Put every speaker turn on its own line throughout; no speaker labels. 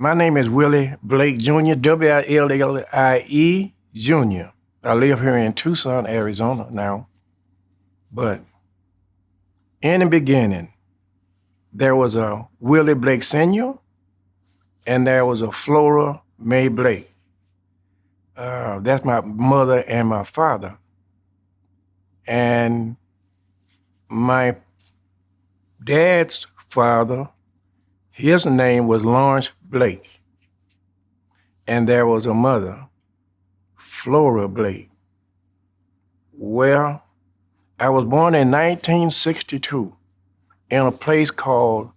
My name is Willie Blake Jr., Willie Jr. I live here in Tucson, Arizona now. But in the beginning, there was a Willie Blake Sr. and there was a Flora Mae Blake. That's my mother and my father. And my dad's father, his name was Lawrence Blake. And there was a mother, Flora Blake. Well, I was born in 1962 in a place called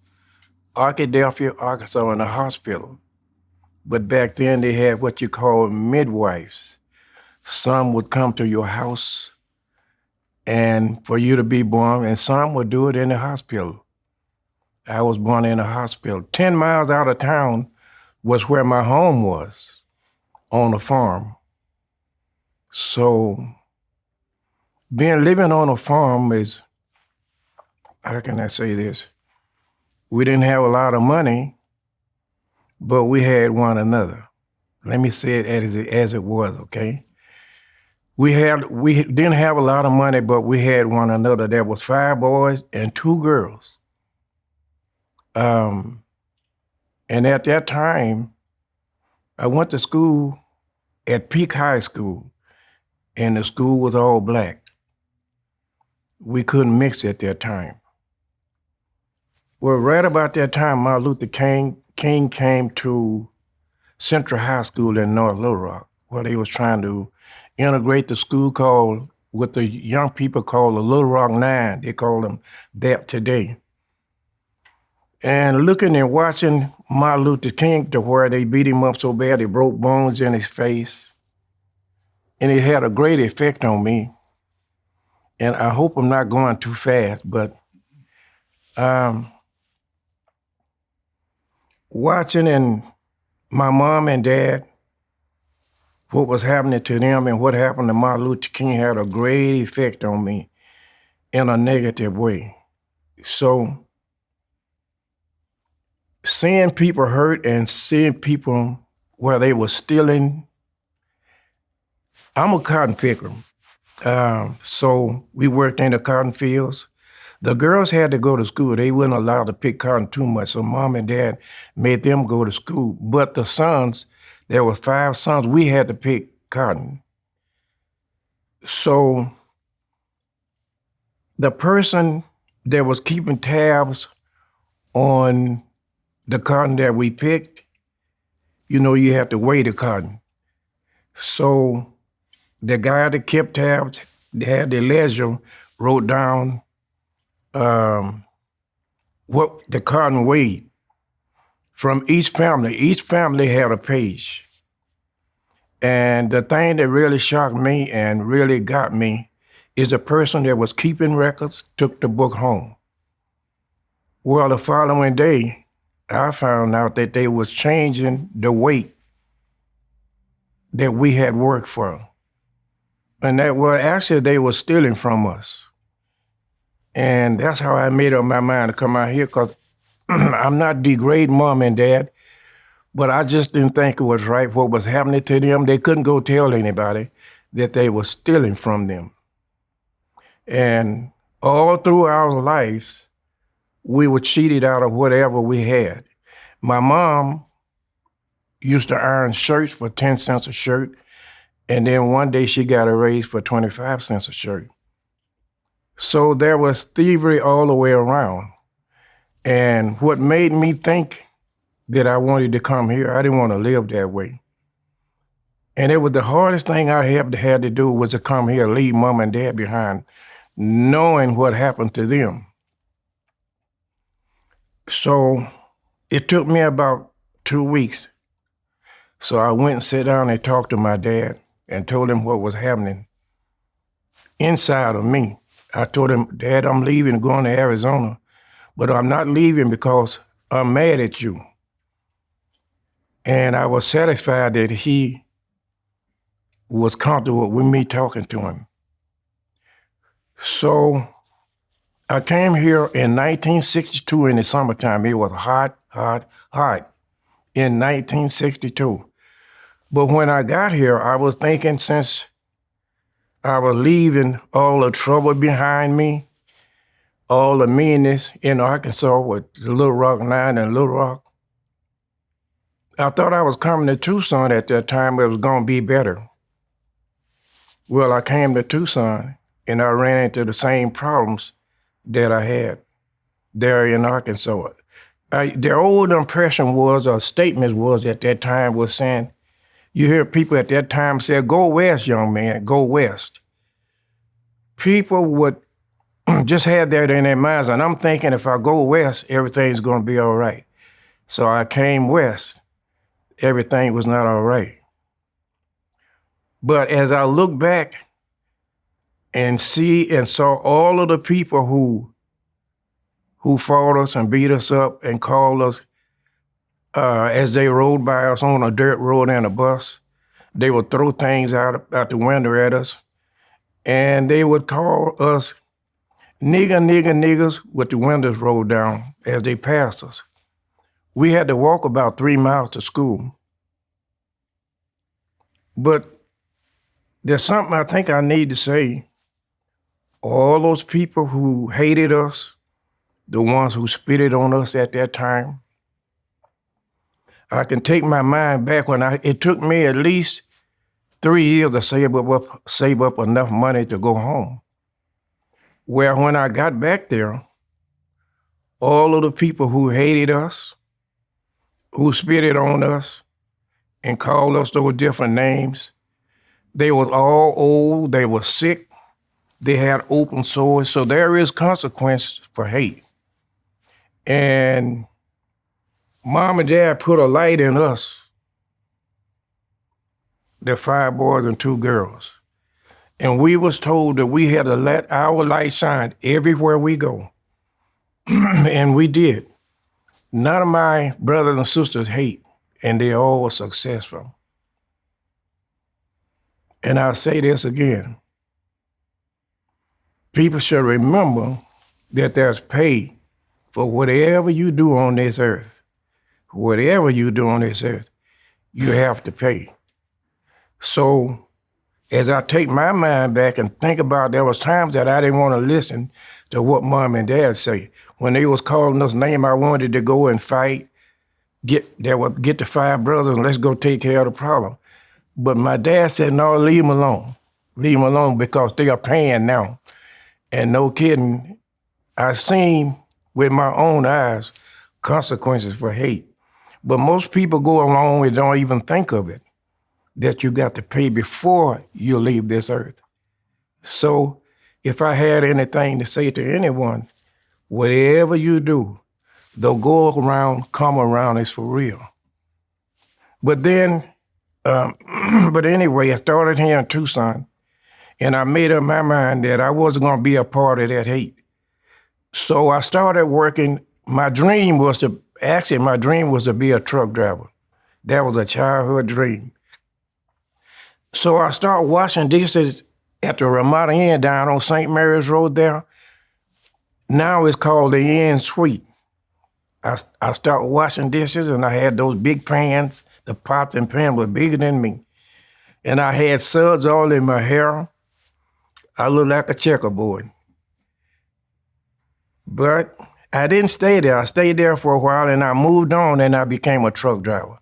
Arkadelphia, Arkansas, in a hospital. But back then they had what you call midwives. Some would come to your house and for you to be born, and some would do it in the hospital. I was born in a hospital. 10 miles out of town was where my home was, on a farm. So living on a farm is, how can I say this? We didn't have a lot of money, but we had one another. Let me say it as it was, okay? We didn't have a lot of money, but we had one another. There was 5 boys and 2 girls. And at that time, I went to school at Peak High School, and the school was all black. We couldn't mix at that time. Well, right about that time, Martin Luther King came to Central High School in North Little Rock, where they was trying to integrate the school called, what the young people call the Little Rock Nine. They call them that today. And looking and watching Martin Luther King, to where they beat him up so bad they broke bones in his face, and it had a great effect on me. And I hope I'm not going too fast, but watching and my mom and dad, what was happening to them and what happened to Martin Luther King had a great effect on me in a negative way. So seeing people hurt and seeing people where they were stealing, I'm a cotton picker. So we worked in the cotton fields. The girls had to go to school. They weren't allowed to pick cotton too much, so mom and dad made them go to school. But the sons, there were 5 sons, we had to pick cotton. So the person that was keeping tabs on the cotton that we picked, you have to weigh the cotton. So the guy that kept tabs, they had the ledger, wrote down what the cotton weighed from each family. Each family had a page. And the thing that really shocked me and really got me is the person that was keeping records took the book home. Well, the following day, I found out that they was changing the weight that we had worked for. And actually they were stealing from us. And that's how I made up my mind to come out here, because I'm not degrading mom and dad, but I just didn't think it was right what was happening to them. They couldn't go tell anybody that they were stealing from them. And all through our lives, we were cheated out of whatever we had. My mom used to iron shirts for 10 cents a shirt, and then one day she got a raise for 25 cents a shirt. So there was thievery all the way around. And what made me think that I wanted to come here, I didn't want to live that way. And it was the hardest thing I had to do was to come here, leave mom and dad behind, knowing what happened to them. So it took me about 2 weeks. So I went and sat down and talked to my dad and told him what was happening inside of me. I told him, Dad, I'm leaving and going to Arizona, but I'm not leaving because I'm mad at you. And I was satisfied that he was comfortable with me talking to him. So I came here in 1962 in the summertime. It was hot, hot, hot. in 1962. But when I got here, I was thinking since I was leaving all the trouble behind me, all the meanness in Arkansas with the Little Rock Nine and Little Rock, I thought I was coming to Tucson at that time. It was going to be better. Well, I came to Tucson and I ran into the same problems that I had there in Arkansas. The old impression was, or statement was at that time was saying, you hear people at that time say, go west, young man, go west. People would just have that in their minds, and I'm thinking if I go west, everything's going to be all right. So I came west. Everything was not all right. But as I look back and see and saw all of the people who fought us and beat us up and called us as they rode by us on a dirt road in a bus, they would throw things out the window at us, and they would call us niggers with the windows rolled down as they passed us. We had to walk about 3 miles to school. But there's something I think I need to say. All those people who hated us, the ones who spitted on us at that time, I can take my mind back when it took me at least 3 years to save up enough money to go home. Where when I got back there, all of the people who hated us, who spitted on us and called us those different names, they was all old, they were sick, they had open sores, so there is consequence for hate. And Mom and Dad put a light in us, the 5 boys and 2 girls. And we was told that we had to let our light shine everywhere we go. And we did. None of my brothers and sisters hate, and they all were successful. And I'll say this again. People should remember that there's pay for whatever you do on this earth. Whatever you do on this earth, you have to pay. So as I take my mind back and think about, there was times that I didn't want to listen to what Mom and Dad say. When they was calling us name, I wanted to go and fight, get the 5 brothers and let's go take care of the problem. But my dad said, no, leave them alone. Leave them alone because they are paying now. And no kidding, I seen with my own eyes consequences for hate. But most people go along and don't even think of it, that you got to pay before you leave this earth. So if I had anything to say to anyone, whatever you do, the go around, come around is for real. But then, but anyway, I started here in Tucson, and I made up my mind that I wasn't going to be a part of that hate. So I started working. My dream was to be a truck driver. That was a childhood dream. So I started washing dishes at the Ramada Inn down on St. Mary's Road there. Now it's called the Inn Suite. I started washing dishes, and I had those big pans. The pots and pans were bigger than me. And I had suds all in my hair. I looked like a checkerboard. But I didn't stay there. I stayed there for a while, and I moved on, and I became a truck driver.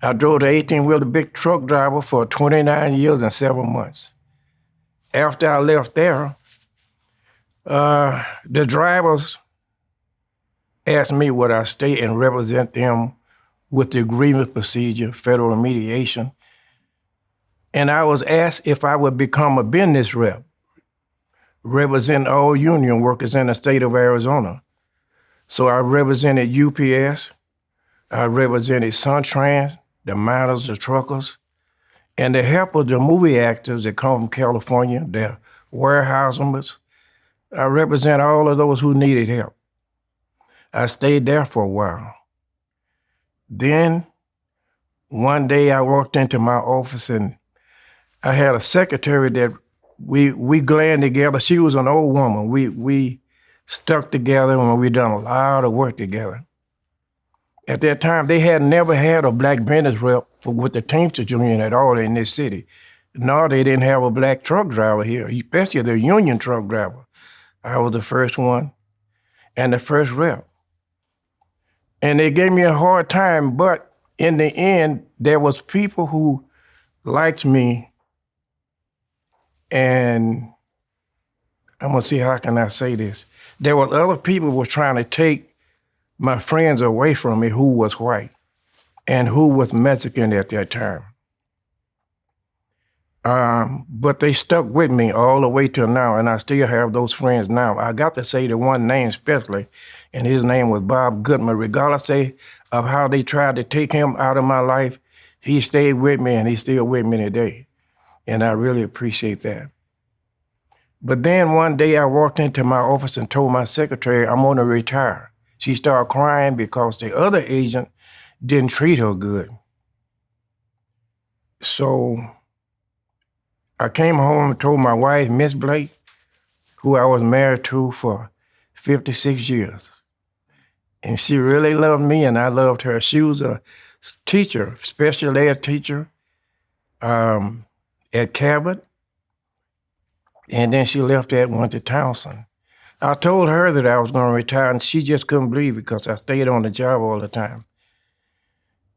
I drove the 18-wheeler big truck driver for 29 years and 7 months. After I left there, the drivers asked me would I stay and represent them with the grievance procedure, federal mediation. And I was asked if I would become a business rep, represent all union workers in the state of Arizona. So I represented UPS, I represented SunTrans, the miners, the truckers, and the help of the movie actors that come from California, the warehousemen. I represent all of those who needed help. I stayed there for a while. Then one day I walked into my office and I had a secretary that we glammed together. She was an old woman. We stuck together and we done a lot of work together. At that time, they had never had a black business rep with the Teamsters Union at all in this city. Nor they didn't have a black truck driver here, especially the union truck driver. I was the first one and the first rep. And they gave me a hard time, but in the end, there was people who liked me, and I'm gonna see how can I say this. There were other people who were trying to take my friends away from me who was white and who was Mexican at that time. But they stuck with me all the way till now, and I still have those friends now. I got to say the one name especially, and his name was Bob Goodman. Regardless of how they tried to take him out of my life, he stayed with me, and he's still with me today. And I really appreciate that. But then one day I walked into my office and told my secretary I'm going to retire. She started crying because the other agent didn't treat her good. So I came home and told my wife, Miss Blake, who I was married to for 56 years. And she really loved me, and I loved her. She was a teacher, special ed teacher at Cabot. And then she left that and went to Townsend. I told her that I was going to retire, and she just couldn't believe it because I stayed on the job all the time.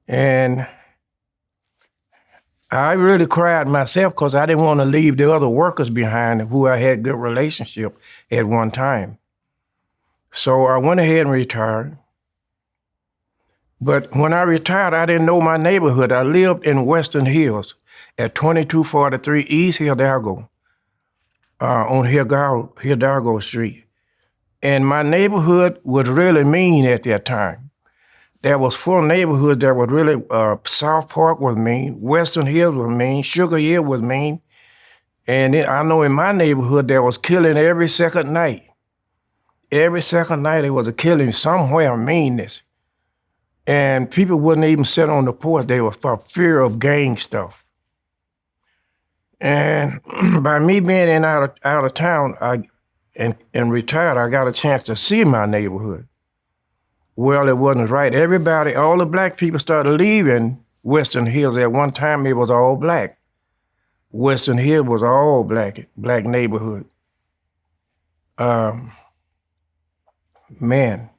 And I really cried myself because I didn't want to leave the other workers behind who I had good relationship at one time. So I went ahead and retired. But when I retired, I didn't know my neighborhood. I lived in Western Hills at 2243 East Hidalgo, on Hidalgo Street. And my neighborhood was really mean at that time. There was 4 neighborhoods that were really, South Park was mean, Western Hills was mean, Sugar Hill was mean. And I know in my neighborhood there was killing every second night. Every second night there was a killing somewhere, meanness. And people wouldn't even sit on the porch. They were for fear of gang stuff. And by me being out of town and retired, I got a chance to see my neighborhood. Well, it wasn't right. Everybody, all the black people started leaving Western Hills. At one time, it was all black. Western Hills was all black neighborhood. Man.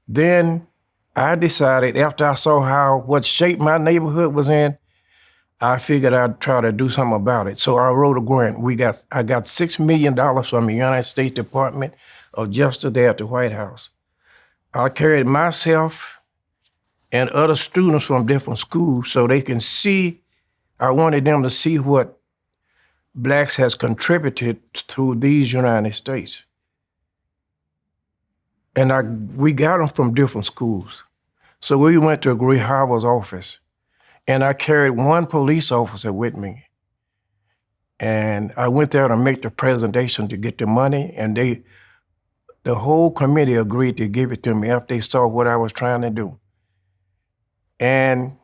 Then I decided, after I saw what shape my neighborhood was in, I figured I'd try to do something about it. So I wrote a grant. I got $6 million from the United States Department of Justice there at the White House. I carried myself and other students from different schools so they can see. I wanted them to see what blacks has contributed to these United States. And we got them from different schools. So we went to Grijalva's office, and I carried one police officer with me. And I went there to make the presentation to get the money, and the whole committee agreed to give it to me after they saw what I was trying to do. And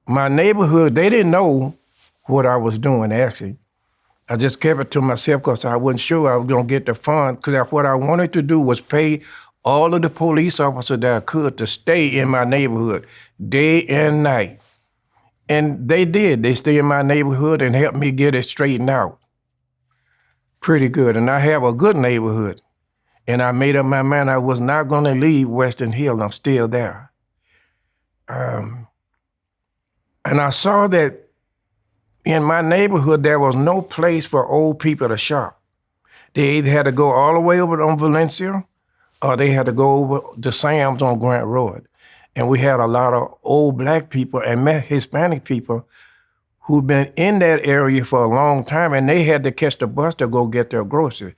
my neighborhood, they didn't know what I was doing, actually. I just kept it to myself because I wasn't sure I was going to get the funds, because what I wanted to do was pay all of the police officers that I could to stay in my neighborhood day and night. And they did. They stayed in my neighborhood and helped me get it straightened out. Pretty good. And I have a good neighborhood. And I made up my mind I was not going to leave Western Hill. I'm still there. And I saw that in my neighborhood, there was no place for old people to shop. They either had to go all the way over on Valencia, or they had to go over to Sam's on Grant Road. And we had a lot of old black people and Hispanic people who'd been in that area for a long time, and they had to catch the bus to go get their groceries.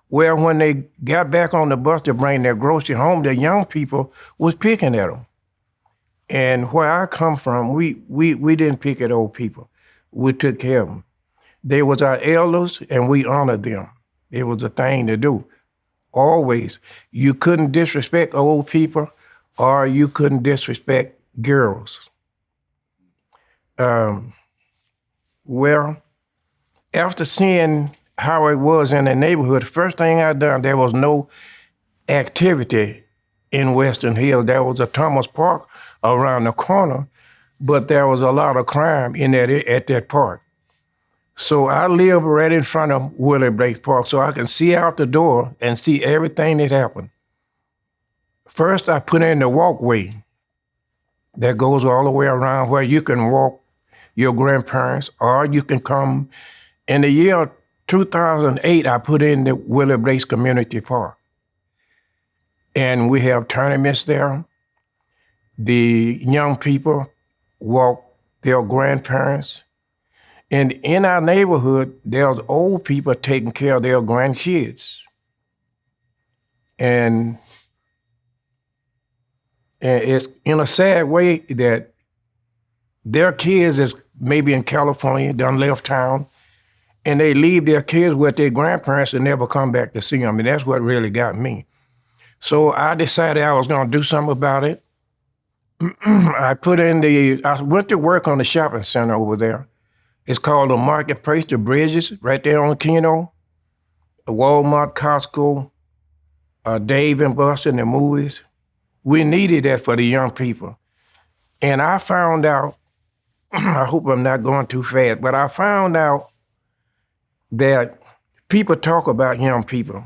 Well, when they got back on the bus to bring their grocery home, the young people was picking at them. And where I come from, we didn't pick at old people. We took care of them. They was our elders, and we honored them. It was a thing to do. Always. You couldn't disrespect old people, or you couldn't disrespect girls. Well, after seeing how it was in the neighborhood, the first thing I done, there was no activity in Western Hills. There was a Thomas Park around the corner, but there was a lot of crime in at that park. So I live right in front of Willie Blake Park, so I can see out the door and see everything that happened. First, I put in the walkway that goes all the way around where you can walk your grandparents, or you can come. In the year 2008, I put in the Willie Blake Community Park. And we have tournaments there. The young people walk their grandparents. And in our neighborhood, there's old people taking care of their grandkids. And it's in a sad way that their kids is maybe in California, done left town, and they leave their kids with their grandparents and never come back to see them. And that's what really got me. So I decided I was going to do something about it. I went to work on the shopping center over there. It's called the Marketplace, the Bridges, right there on Keno. Walmart, Costco, Dave and Buster, and the movies. We needed that for the young people. And I found out, I hope I'm not going too fast, but I found out that people talk about young people.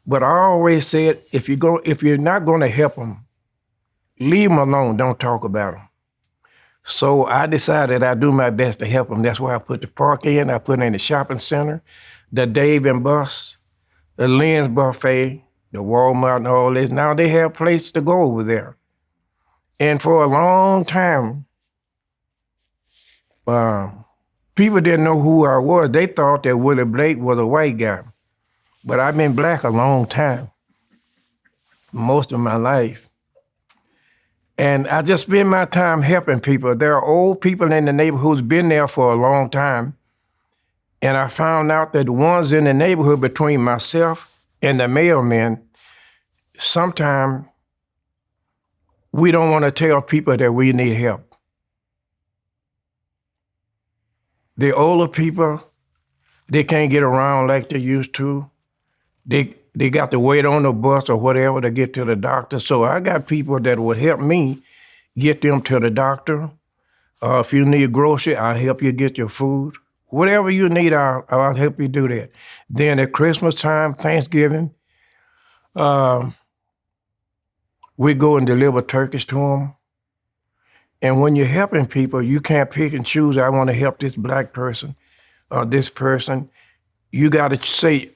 But I always said, if you're not going to help them, leave them alone, don't talk about them. So I decided I'd do my best to help them. That's why I put the park in, I put in the shopping center, the Dave and Bus, the Lynn's Buffet, the Walmart and all this. Now they have a place to go over there. And for a long time, people didn't know who I was. They thought that Willie Blake was a white guy. But I've been black a long time, most of my life. And I just spend my time helping people. There are old people in the neighborhood who's been there for a long time. And I found out that the ones in the neighborhood between myself and the mailman, sometimes we don't want to tell people that we need help. The older people, they can't get around like they used to. They got to wait on the bus or whatever to get to the doctor. So I got people that would help me get them to the doctor. If you need grocery, I'll help you get your food. Whatever you need, I'll help you do that. Then at Christmas time, Thanksgiving, we go and deliver turkeys to them. And when you're helping people, you can't pick and choose, I want to help this black person or this person. You got to say,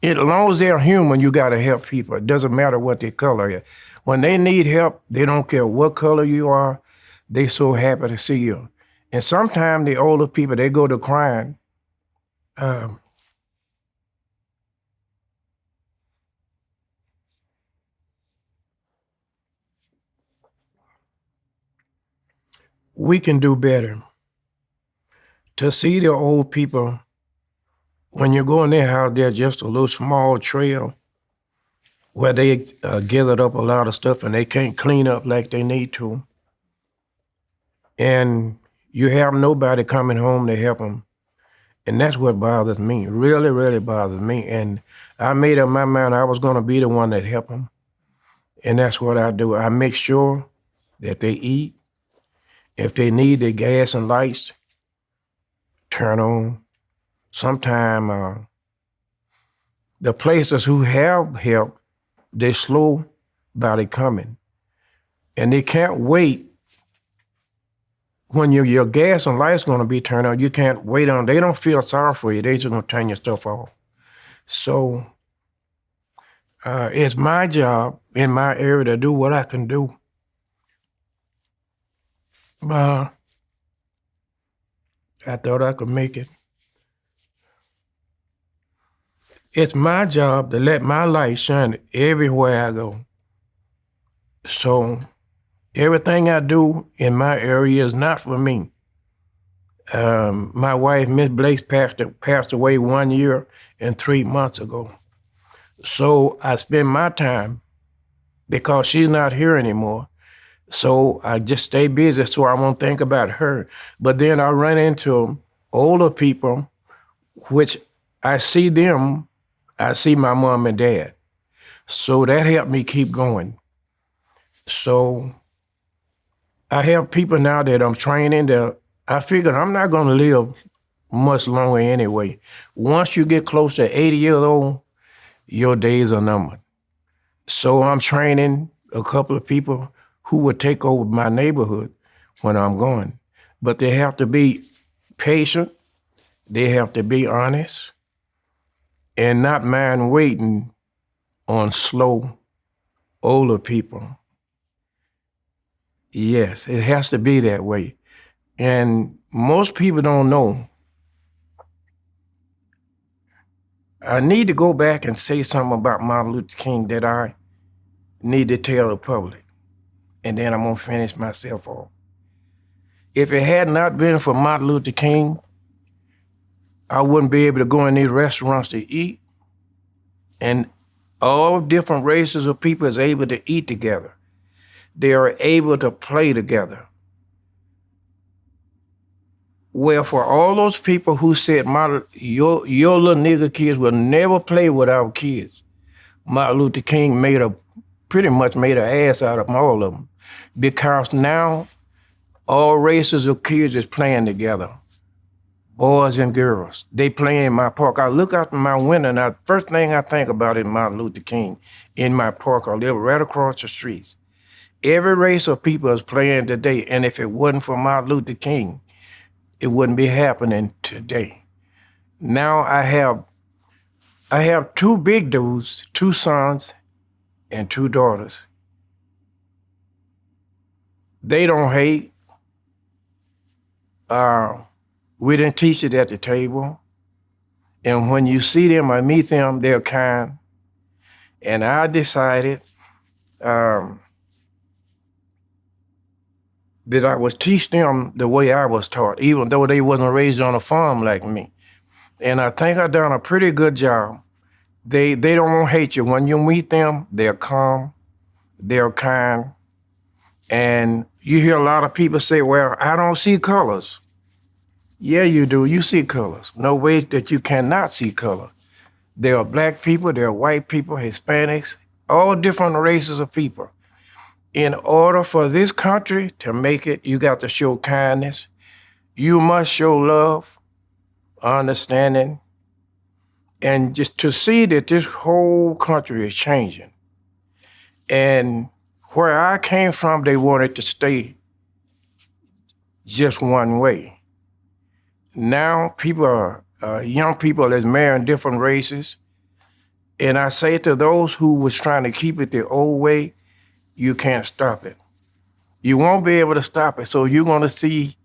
as long as they're human, you got to help people. It doesn't matter what their color is. When they need help, they don't care what color you are. They so happy to see you. And sometimes the older people, they go to crying. We can do better. To see the old people, when you go in their house, there's just a little small trail where they gathered up a lot of stuff and they can't clean up like they need to. And you have nobody coming home to help them. And that's what bothers me, really, really bothers me. And I made up my mind I was going to be the one that help them. And that's what I do. I make sure that they eat. If they need their gas and lights, turn on. Sometimes the places who have help, they're slow about it coming. And they can't wait. When your gas and lights going to be turned on, you can't wait on. They don't feel sorry for you. They just going to turn your stuff off. So it's my job in my area to do what I can do. I thought I could make it. It's my job to let my light shine everywhere I go. So everything I do in my area is not for me. My wife, Miss Blake, passed away 1 year and 3 months ago. So I spend my time, because she's not here anymore, so I just stay busy so I won't think about her. But then I run into older people, which I see them, I see my mom and dad. So that helped me keep going. So I have people now that I'm training that I figured I'm not going to live much longer anyway. Once you get close to 80 years old, your days are numbered. So I'm training a couple of people who will take over my neighborhood when I'm gone. But they have to be patient, they have to be honest, and not mind waiting on slow, older people. Yes, it has to be that way. And most people don't know. I need to go back and say something about Martin Luther King that I need to tell the public. And then I'm going to finish myself off. If it had not been for Martin Luther King, I wouldn't be able to go in these restaurants to eat. And all different races of people is able to eat together. They are able to play together. Well, for all those people who said, your little nigger kids will never play with our kids, Martin Luther King pretty much made an ass out of all of them. Because now all races of kids is playing together, boys and girls. They play in my park. I look out my window and the first thing I think about is Martin Luther King in my park. I live right across the streets. Every race of people is playing today, and if it wasn't for Martin Luther King, it wouldn't be happening today. Now I have two big dudes, two sons and two daughters. They don't hate. We didn't teach it at the table. And when you see them or meet them, they're kind. And I decided that I would teach them the way I was taught, even though they wasn't raised on a farm like me. And I think I've done a pretty good job. They don't hate you. When you meet them, they're calm, they're kind. And you hear a lot of people say, well, I don't see colors. Yeah, you do. You see colors. No way that you cannot see color. There are black people, there are white people, Hispanics, all different races of people. In order for this country to make it, you got to show kindness. You must show love, understanding, and just to see that this whole country is changing. And where I came from, they wanted to stay just one way. Now people are, young people that's marrying different races. And I say to those who was trying to keep it the old way, you can't stop it. You won't be able to stop it. So you're going to see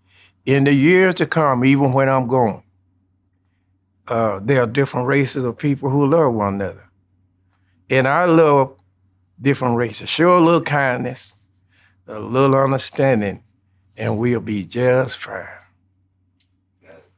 in the years to come, even when I'm gone, there are different races of people who love one another. And I love different races. Show a little kindness, a little understanding, and we'll be just fine.